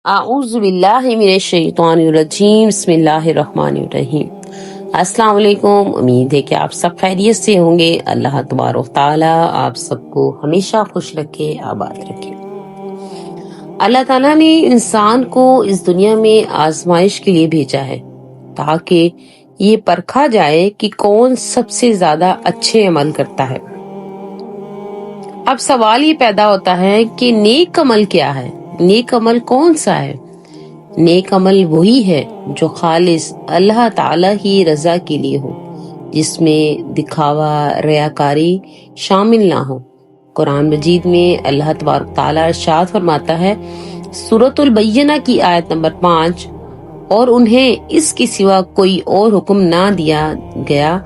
اعوذ باللہ من الشیطان الرجیم بسم اللہ الرحمن الرحیم۔ السلام علیکم، امید ہے کہ آپ سب خیریت سے ہوں گے۔ اللہ تبارک تعالیٰ آپ سب کو ہمیشہ خوش رکھے، آباد رکھے۔ اللہ تعالیٰ نے انسان کو اس دنیا میں آزمائش کے لیے بھیجا ہے تاکہ یہ پرکھا جائے کہ کون سب سے زیادہ اچھے عمل کرتا ہے۔ اب سوال یہ پیدا ہوتا ہے کہ نیک عمل کیا ہے؟ نیک عمل کون سا ہے؟ نیک عمل وہی ہے جو خالص اللہ تعالی کی رضا کے لیے ہو، جس میں دکھاوا، ریاکاری شامل نہ ہو۔ قرآن مجید میں اللہ تبارک تعالی ارشاد فرماتا ہے، سورۃ البینہ کی آیت نمبر 5، اور انہیں اس کے سوا کوئی اور حکم نہ دیا گیا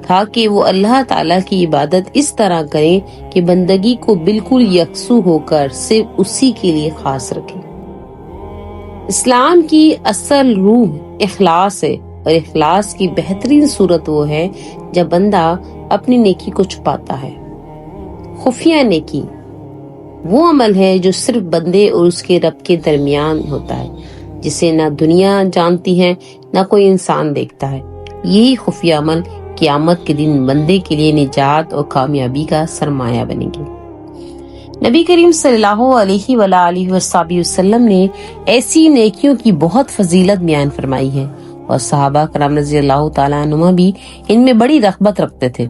تھا کہ وہ اللہ تعالیٰ کی عبادت اس طرح کریں کہ بندگی کو بالکل یکسو ہو کر صرف اسی کے لیے خاص رکھیں۔ اسلام کی اصل روح اخلاص ہے، اور اخلاص کی بہترین صورت وہ ہے جب بندہ اپنی نیکی کو چھپاتا ہے۔ خفیہ نیکی وہ عمل ہے جو صرف بندے اور اس کے رب کے درمیان ہوتا ہے، جسے نہ دنیا جانتی ہے نہ کوئی انسان دیکھتا ہے۔ یہی خفیہ عمل قیامت کے دن بندے کے لیے نجات اور کامیابی کا سرمایہ بنے گی۔ نبی کریم صلی اللہ علیہ وآلہ وسلم نے ایسی نیکیوں کی بہت فضیلت بیان فرمائی ہے، اور صحابہ کرام رضی اللہ تعالیٰ عنہ بھی ان میں بڑی رغبت رکھتے تھے۔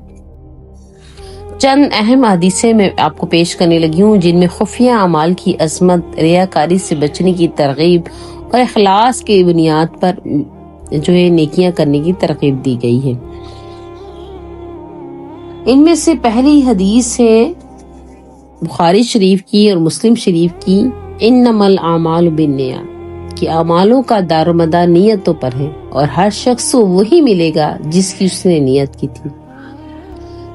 چند اہم حدیثیں میں آپ کو پیش کرنے لگی ہوں جن میں خفیہ اعمال کی عظمت، ریاکاری سے بچنے کی ترغیب اور اخلاص کی بنیاد پر جو ہے نیکیاں کرنے کی ترغیب دی گئی ہے۔ ان میں سے پہلی حدیث ہے بخاری شریف کی اور مسلم شریف کی، انما الاعمال بالنیات، کہ اعمالوں کا دار و مدار نیتوں پر ہے، اور ہر شخص کو وہی ملے گا جس کی اس نے نیت کی تھی۔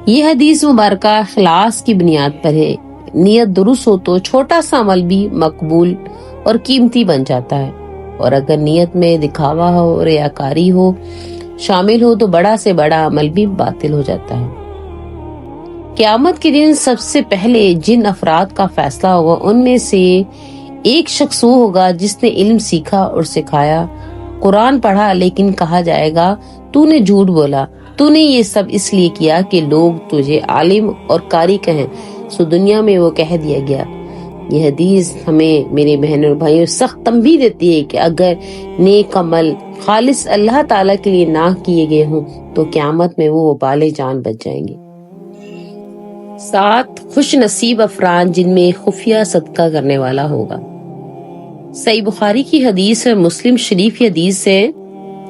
یہ حدیث مبارکہ اخلاص کی بنیاد پر ہے۔ نیت درست ہو تو چھوٹا سا عمل بھی مقبول اور قیمتی بن جاتا ہے، اور اگر نیت میں دکھاوا ہو، ریاکاری ہو شامل ہو تو بڑا سے بڑا عمل بھی باطل ہو جاتا ہے۔ قیامت کے دن سب سے پہلے جن افراد کا فیصلہ ہوگا ان میں سے ایک شخص وہ ہوگا جس نے علم سیکھا اور سکھایا، قرآن پڑھا، لیکن کہا جائے گا تو نے جھوٹ بولا، تو نے یہ سب اس لیے کیا کہ لوگ تجھے عالم اور قاری کہیں، سو دنیا میں وہ کہہ دیا گیا۔ یہ حدیث ہمیں میرے بہنوں اور بھائیوں سخت تنبیہ دیتی ہے کہ اگر نیک عمل خالص اللہ تعالیٰ کے لیے نہ کیے گئے ہوں تو قیامت میں وہ وبال جان بچ جائیں گے۔ 7 خوش نصیب افراد جن میں خفیہ صدقہ کرنے والا ہوگا۔ صحیح بخاری کی حدیث ہے، مسلم شریف کی حدیث ہے،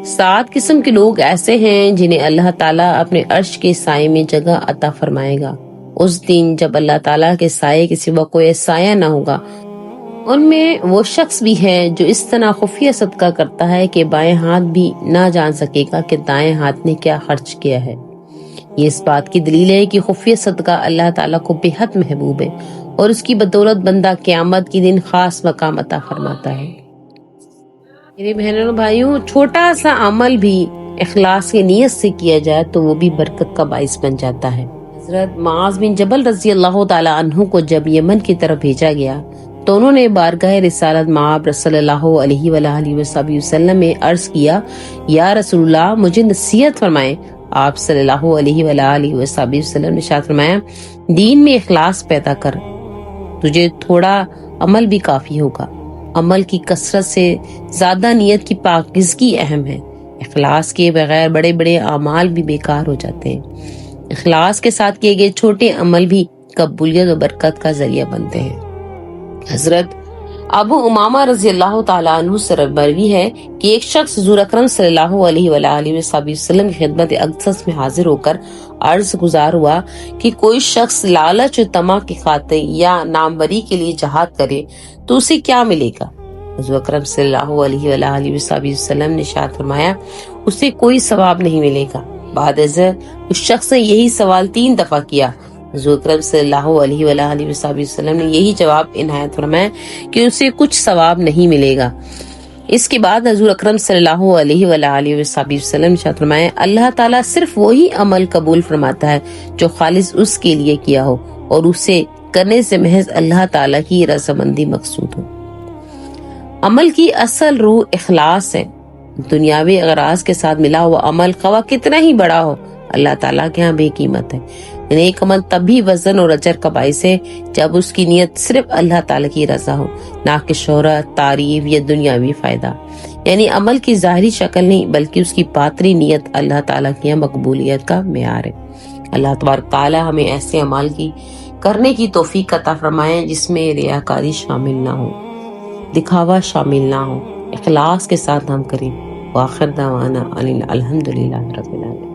7 قسم کے لوگ ایسے ہیں جنہیں اللہ تعالیٰ اپنے عرش کے سائے میں جگہ عطا فرمائے گا اس دن جب اللہ تعالیٰ کے سائے کے سوا کوئی سایہ نہ ہوگا۔ ان میں وہ شخص بھی ہے جو اس طرح خفیہ صدقہ کرتا ہے کہ بائیں ہاتھ بھی نہ جان سکے گا کہ دائیں ہاتھ نے کیا خرچ کیا ہے۔ یہ اس بات کی دلیل ہے کہ خفیہ صدقہ اللہ تعالیٰ کو بہت محبوب ہے، اور اس کی بدولت بندہ قیامت کے دن خاص مقام عطا فرماتا ہے۔ میرے بہنوں اور بھائیوں، چھوٹا سا عمل بھی اخلاص کی نیت سے کیا جائے تو وہ بھی برکت کا باعث بن جاتا ہے۔ حضرت معاذ بن جبل رضی اللہ تعالیٰ عنہ کو جب یمن کی طرف بھیجا گیا تو انہوں نے بارگاہ رسالت مآب صلی اللہ علیہ وآلہ وسلم میں عرض کیا، یا رسول اللہ مجھے نصیحت فرمائیں۔ آپ صلی اللہ علیہ وآلہ وسلم نے ارشاد فرمایا، دین میں اخلاص پیدا کر، تجھے تھوڑا عمل بھی کافی ہوگا۔ عمل کی کثرت سے زیادہ نیت کی پاکیزگی اہم ہے۔ اخلاص کے بغیر بڑے بڑے اعمال بھی بیکار ہو جاتے ہیں۔ اخلاص کے ساتھ کیے گئے چھوٹے عمل بھی قبولیت و برکت کا ذریعہ بنتے ہیں۔ حضرت ابو امامہ رضی اللہ تعالیٰ عنہ سے مروی ہے کہ ایک شخص حضور اکرم صلی اللہ علیہ وآلہ وسلم کی خدمت اقدس میں حاضر ہو کر عرض گزار ہوا کہ کوئی شخص لالچ و طمع کی خاطر یا ناموری کے لیے جہاد کرے تو اسے کیا ملے گا؟ حضور اکرم صلی اللہ علیہ وآلہ وسلم نے ارشاد فرمایا، اسے کوئی ثواب نہیں ملے گا۔ بعد ازاں اس شخص نے یہی سوال 3 دفعہ کیا۔ حضور اکرم صلی اللہ علیہ وآلہ وسلم نے یہی جواب عنایت فرمایا کہ اسے کچھ ثواب نہیں ملے گا۔ اس کے بعد حضور اکرم صلی اللہ علیہ وآلہ وسلم نے ارشاد فرمایا، اللہ تعالیٰ صرف وہی عمل قبول فرماتا ہے جو خالص اس کے لیے کیا ہو اور اسے کرنے سے محض اللہ تعالیٰ کی رضامندی مقصود ہو۔ عمل کی اصل روح اخلاص ہے. دنیاوی اغراض کے ساتھ ملا ہوا عمل خواہ کتنا ہی بڑا ہو اللہ تعالیٰ کے ہاں بے قیمت ہے. نیک عمل تب بھی وزن اور اجر کا باعث ہے جب اس کی نیت صرف اللہ تعالیٰ کی رضا ہو، نہ کہ شہرت، تعریف یا دنیاوی فائدہ. یعنی عمل کی ظاہری شکل نہیں بلکہ اس کی باطنی نیت اللہ تعالیٰ کی مقبولیت کا معیار ہے. اللہ تبارک تعالیٰ ہمیں ایسے عمال کی کرنے کی توفیق عطا فرمائے جس میں ریاکاری شامل نہ ہو، دکھاوا شامل نہ ہو، اخلاص کے ساتھ ہم کریں. وآخر دعوانا الحمدللہ رب العالمین.